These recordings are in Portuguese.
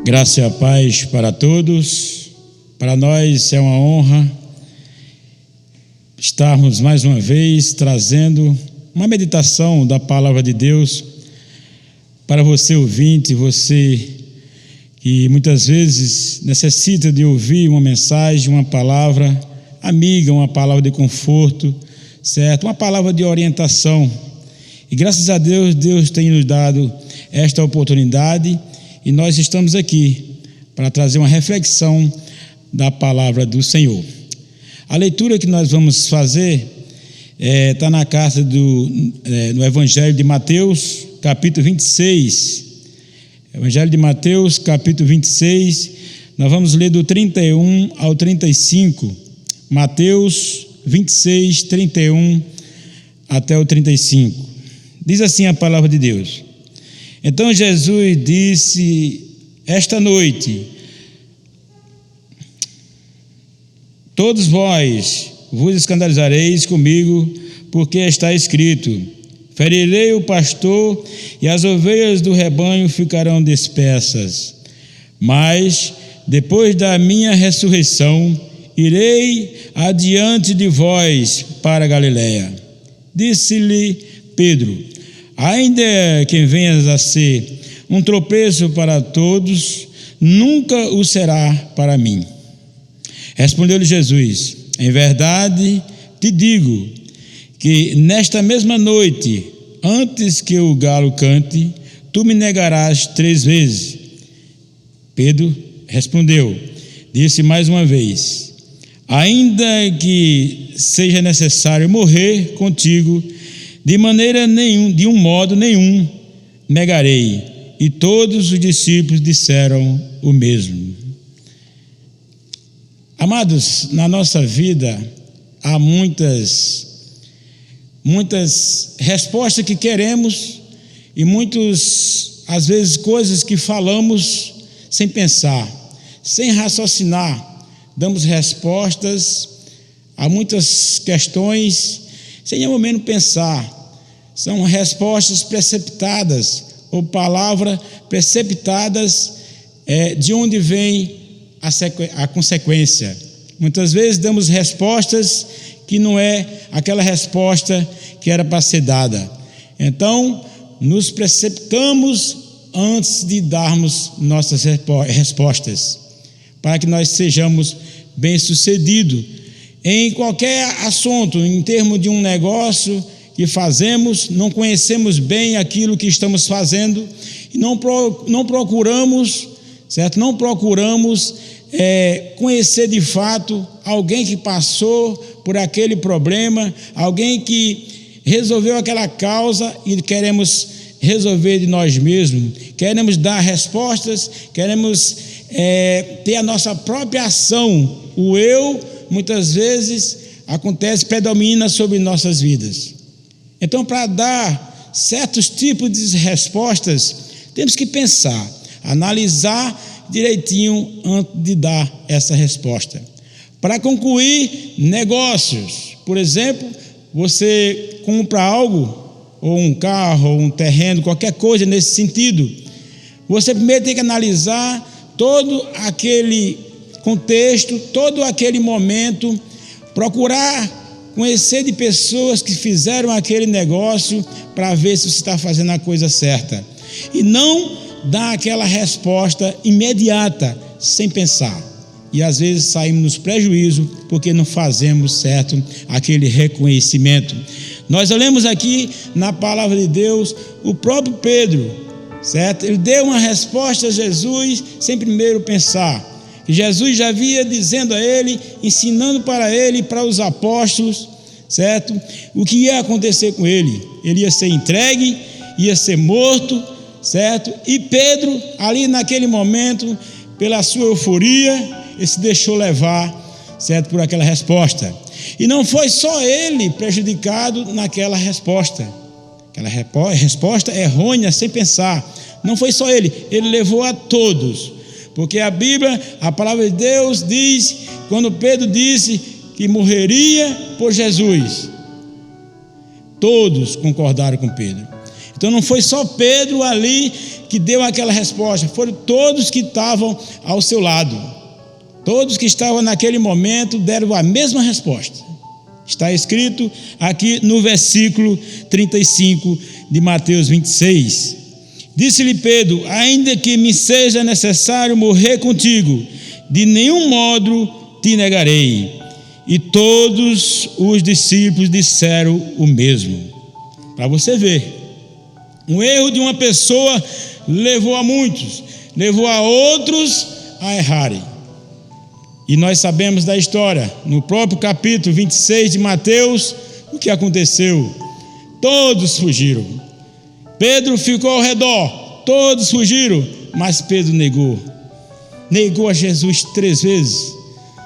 Graça e a paz para todos. Para nós é uma honra estarmos mais uma vez trazendo uma meditação da palavra de Deus para você ouvinte, você que muitas vezes necessita de ouvir uma mensagem, uma palavra amiga, uma palavra de conforto, certo? Uma palavra de orientação. E graças a Deus, Deus tem nos dado esta oportunidade e nós estamos aqui para trazer uma reflexão da palavra do Senhor. A leitura que nós vamos fazer está na carta no Evangelho de Mateus, capítulo 26. Evangelho de Mateus, capítulo 26, nós vamos ler do 31 ao 35. Mateus 26, 31 até o 35. Diz assim a palavra de Deus: Então Jesus disse: Esta noite todos vós vos escandalizareis comigo, porque está escrito: ferirei o pastor e as ovelhas do rebanho ficarão dispersas. Mas depois da minha ressurreição irei adiante de vós para a Galiléia. Disse-lhe Pedro: ainda que venhas a ser um tropeço para todos, nunca o será para mim. Respondeu-lhe Jesus: em verdade te digo que nesta mesma noite, antes que o galo cante, tu me negarás 3 vezes. Pedro respondeu, disse mais uma vez: ainda que seja necessário morrer contigo, de um modo nenhum negarei. E todos os discípulos disseram o mesmo. Amados, na nossa vida há muitas respostas que queremos e às vezes, coisas que falamos sem pensar, sem raciocinar. Damos respostas a muitas questões sem ao menos pensar. São respostas precipitadas ou palavras precipitadas de onde vem a consequência. Muitas vezes damos respostas que não é aquela resposta que era para ser dada. Então, nos precipitamos antes de darmos nossas respostas, para que nós sejamos bem-sucedidos em qualquer assunto, em termos de um negócio que fazemos, não conhecemos bem aquilo que estamos fazendo e não procuramos, certo? Não procuramos conhecer de fato alguém que passou por aquele problema, alguém que resolveu aquela causa e queremos resolver de nós mesmos. Queremos dar respostas, queremos ter a nossa própria ação. O eu, muitas vezes, predomina sobre nossas vidas. Então, para dar certos tipos de respostas, temos que pensar, analisar direitinho antes de dar essa resposta. Para concluir, negócios. Por exemplo, você compra algo, ou um carro, ou um terreno, qualquer coisa nesse sentido. Você primeiro tem que analisar todo aquele contexto, todo aquele momento, procurar conhecer de pessoas que fizeram aquele negócio para ver se você está fazendo a coisa certa. E não dar aquela resposta imediata, sem pensar. E às vezes saímos nos prejuízos porque não fazemos certo aquele reconhecimento. Nós olhamos aqui na palavra de Deus o próprio Pedro, certo? Ele deu uma resposta a Jesus sem primeiro pensar. Jesus já havia dizendo a ele, ensinando para ele e para os apóstolos, certo? O que ia acontecer com ele. Ele ia ser entregue, ia ser morto, certo? E Pedro, ali naquele momento, pela sua euforia, ele se deixou levar, certo? Por aquela resposta. E não foi só ele prejudicado naquela resposta. Aquela resposta errônea, sem pensar. Não foi só ele levou a todos. Porque a Bíblia, a palavra de Deus diz, quando Pedro disse que morreria por Jesus, todos concordaram com Pedro. Então não foi só Pedro ali que deu aquela resposta, foram todos que estavam ao seu lado. Todos que estavam naquele momento deram a mesma resposta. Está escrito aqui no versículo 35 de Mateus 26. Disse-lhe Pedro: ainda que me seja necessário morrer contigo, de nenhum modo te negarei. E todos os discípulos disseram o mesmo. Para você ver, um erro de uma pessoa levou a muitos, levou a outros a errarem. E nós sabemos da história, no próprio capítulo 26 de Mateus, o que aconteceu. Todos fugiram. Pedro ficou ao redor, todos fugiram, mas Pedro negou a Jesus 3 vezes.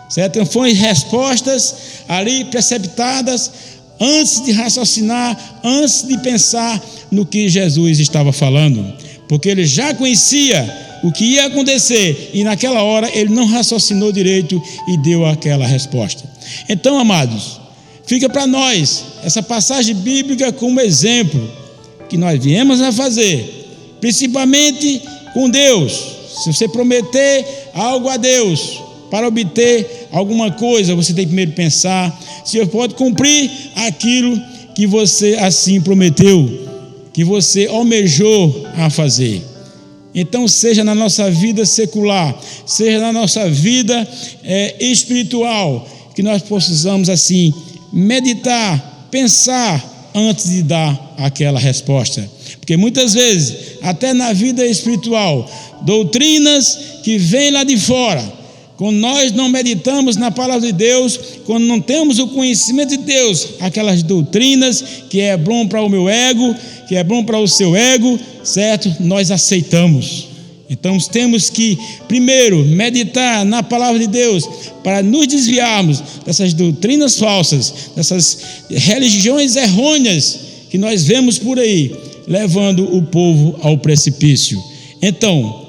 Certo? Então foram respostas ali preceptadas antes de raciocinar, antes de pensar no que Jesus estava falando, porque ele já conhecia o que ia acontecer e naquela hora ele não raciocinou direito e deu aquela resposta. Então, amados, fica para nós essa passagem bíblica como exemplo que nós viemos a fazer, principalmente com Deus. Se você prometer algo a Deus para obter alguma coisa, você tem que primeiro pensar se você pode cumprir aquilo que você assim prometeu, que você almejou a fazer. Então, seja na nossa vida secular, seja na nossa vida espiritual, que nós possamos assim meditar, pensar antes de dar aquela resposta. Porque muitas vezes, até na vida espiritual, doutrinas que vêm lá de fora, quando nós não meditamos na palavra de Deus, quando não temos o conhecimento de Deus, aquelas doutrinas que é bom para o meu ego, que é bom para o seu ego, certo? Nós aceitamos. Então temos que primeiro meditar na palavra de Deus para nos desviarmos dessas doutrinas falsas, dessas religiões errôneas que nós vemos por aí, levando o povo ao precipício. Então,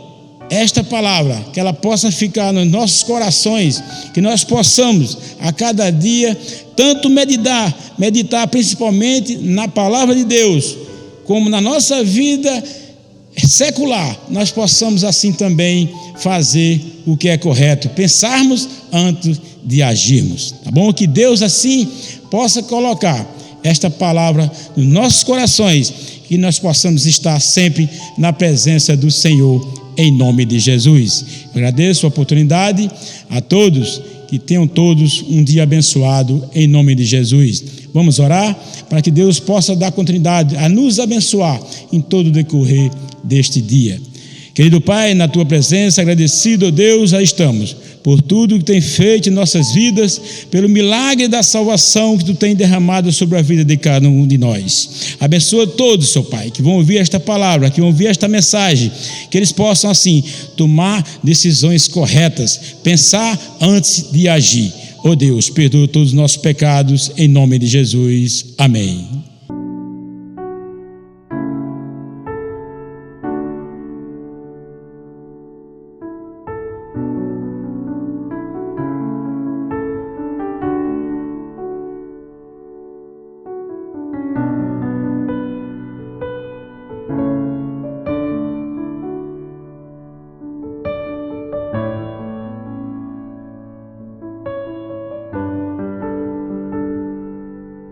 esta palavra, que ela possa ficar nos nossos corações, que nós possamos a cada dia tanto meditar principalmente na palavra de Deus, como na nossa vida secular, nós possamos assim também fazer o que é correto, pensarmos antes de agirmos, tá bom? Que Deus assim possa colocar esta palavra nos nossos corações, que nós possamos estar sempre na presença do Senhor, em nome de Jesus. Eu agradeço a oportunidade a todos, que tenham todos um dia abençoado em nome de Jesus. Vamos orar para que Deus possa dar continuidade a nos abençoar em todo o decorrer deste dia. Querido Pai, na Tua presença, agradecido, ó Deus, já estamos por tudo que tem feito em nossas vidas, pelo milagre da salvação que Tu tem derramado sobre a vida de cada um de nós. Abençoa todos, Seu Pai, que vão ouvir esta palavra, que vão ouvir esta mensagem, que eles possam assim tomar decisões corretas, pensar antes de agir. Ó Deus, perdoa todos os nossos pecados, em nome de Jesus. Amém.